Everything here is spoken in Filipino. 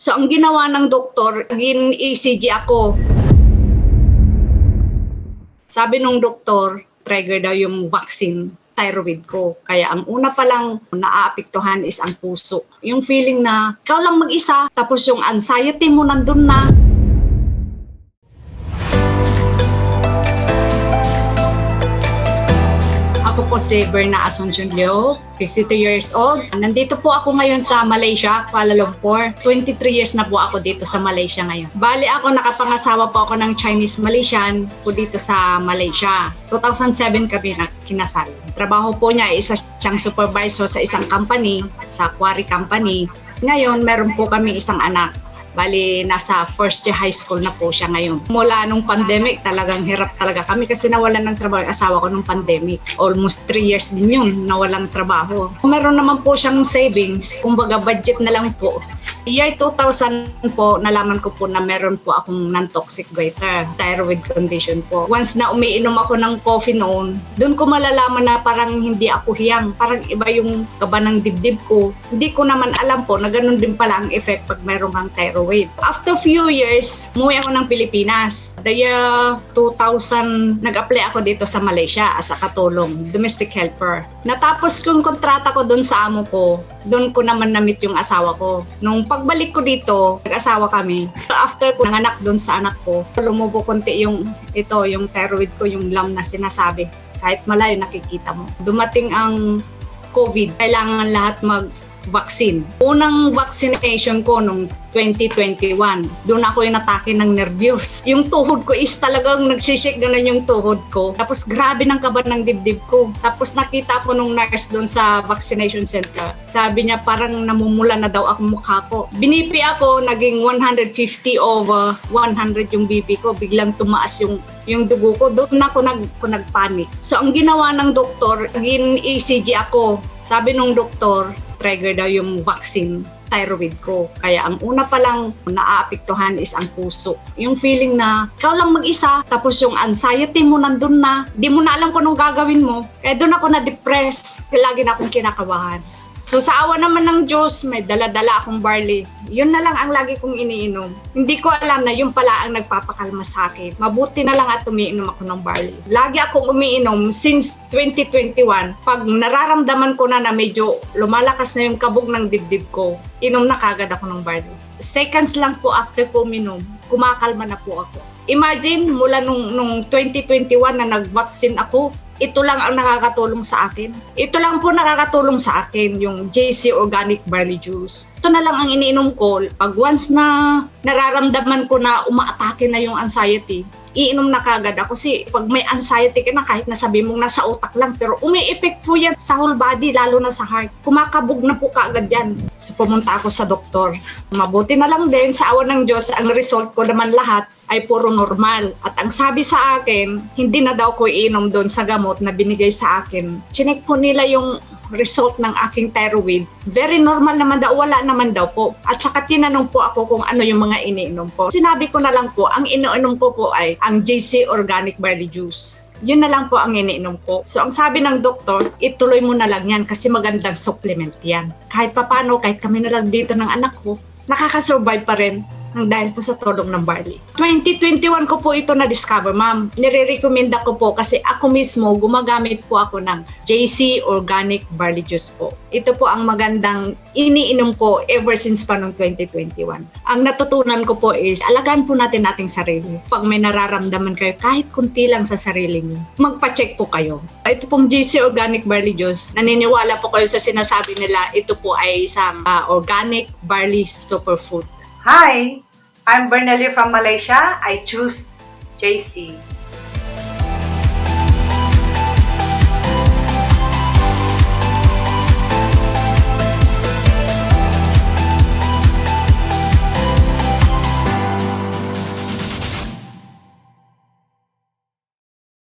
So ang ginawa ng doktor, gin-ECG ako. Sabi nung doktor, trigger daw yung vaccine, thyroid ko. Kaya ang una pa lang naaapektuhan is ang puso. Yung feeling na ikaw lang mag-isa, tapos yung anxiety mo nandun na. Ako po si Berna Asuncion Leo, 52 years old. Nandito po ako ngayon sa Malaysia, Kuala Lumpur. 23 years na po ako dito sa Malaysia ngayon. Bali ako, nakapangasawa po ako ng Chinese Malaysian po dito sa Malaysia. 2007 kami kinasal. Trabaho po niya, isa siyang supervisor sa isang company, sa quarry company. Ngayon, meron po kami isang anak. Bali, nasa first year high school na po siya ngayon. Mula nung pandemic, talagang hirap talaga kami kasi nawalan ng trabaho yung asawa ko nung pandemic. Almost 3 years din yun, nawalang trabaho. Meron naman po siyang savings, kumbaga budget na lang po. Year 2000 po, nalaman ko po na meron po akong non-toxic goiter, thyroid condition po. Once na umiinom ako ng coffee noon, doon ko malalaman na parang hindi ako hiyang. Parang iba yung kaba ng dibdib ko. Hindi ko naman alam po na ganun din pala ang effect pag meron kang thyroid. After few years, umuwi ako ng Pilipinas. The year 2000, nag-apply ako dito sa Malaysia as a katulong, domestic helper. Natapos kong kontrata ko doon sa amo ko, doon ko naman na-meet yung asawa ko. Nung pagbalik ko dito, nag-asawa kami. After ko nanganak doon sa anak ko, lumubo konti yung thyroid ko, yung lump na sinasabi. Kahit malayo nakikita mo. Dumating ang COVID, kailangan lahat mag-vaccine. Unang vaccination ko nung 2021, doon ako yung atake ng nervyos. Yung tuhod ko is talagang nagsishake ganun yung tuhod ko. Tapos grabe ng kaba ng dibdib ko. Tapos nakita ko nung nurse doon sa vaccination center. Sabi niya parang namumula na daw ang mukha ko. Binipi ako, naging 150 over 100 yung BP ko. Biglang tumaas yung dugo ko. Doon ako nagpanik. So ang ginawa ng doktor, gin-ECG ako. Sabi nung doktor, trigger daw yung vaccine, thyroid ko. Kaya ang una pa lang naaapektuhan is ang puso. Yung feeling na ikaw lang mag-isa, tapos yung anxiety mo nandun na, di mo na alam kung anong gagawin mo. Kaya doon ako na-depress. Lagi na akong kinakabahan. So sa awa naman ng Diyos, may dala-dala akong barley. Yun na lang ang lagi kong iniinom. Hindi ko alam na yun pala ang nagpapakalma sa akin. Mabuti na lang at umiinom ako ng barley. Lagi akong umiinom since 2021. Pag nararamdaman ko na medyo lumalakas na yung kabog ng dibdib ko, inom na kagad ako ng barley. Seconds lang po after ko uminom, kumakalma na po ako. Imagine, mula nung 2021 na nag-vaccine ako, ito lang ang nakakatulong sa akin. Ito lang po nakakatulong sa akin, yung JC Organic Barley Juice. Ito na lang ang iniinom ko. Pag once na nararamdaman ko na umaatake na yung anxiety, iinom na kagad ako. Kasi pag may anxiety ka na, kahit nasabi mong nasa utak lang, pero umi-effect po yan sa whole body, lalo na sa heart. Kumakabog na po kaagad yan. So pumunta ako sa doktor. Mabuti na lang din, sa awa ng Diyos, ang result ko naman lahat ay puro normal. At ang sabi sa akin, hindi na daw ko iinom doon sa gamot na binigay sa akin. Chinek po nila yung result ng aking thyroid. Very normal naman daw, wala naman daw po. At saka tinanong po ako kung ano yung mga iniinom po. Sinabi ko na lang po, ang iniinom ko po ay ang JC Organic Barley Juice. Yun na lang po ang iniinom ko. So ang sabi ng doktor, ituloy mo na lang yan kasi magandang supplement yan. Kahit papano, kahit kami na lang dito ng anak ko, nakakasurvive pa rin dahil po sa tulong ng barley. 2021 ko po ito na-discover, ma'am. Nire-recommenda ko po kasi ako mismo gumagamit po ako ng JC Organic Barley Juice po. Ito po ang magandang iniinom ko ever since pa noong 2021. Ang natutunan ko po is, alagaan po natin ating sarili. Pag may nararamdaman kayo, kahit kunti lang sa sarili niyo, magpa-check po kayo. Ito pong JC Organic Barley Juice, naniniwala po kayo sa sinasabi nila, ito po ay isang organic barley superfood. Hi, I'm Bernally from Malaysia. I choose JC.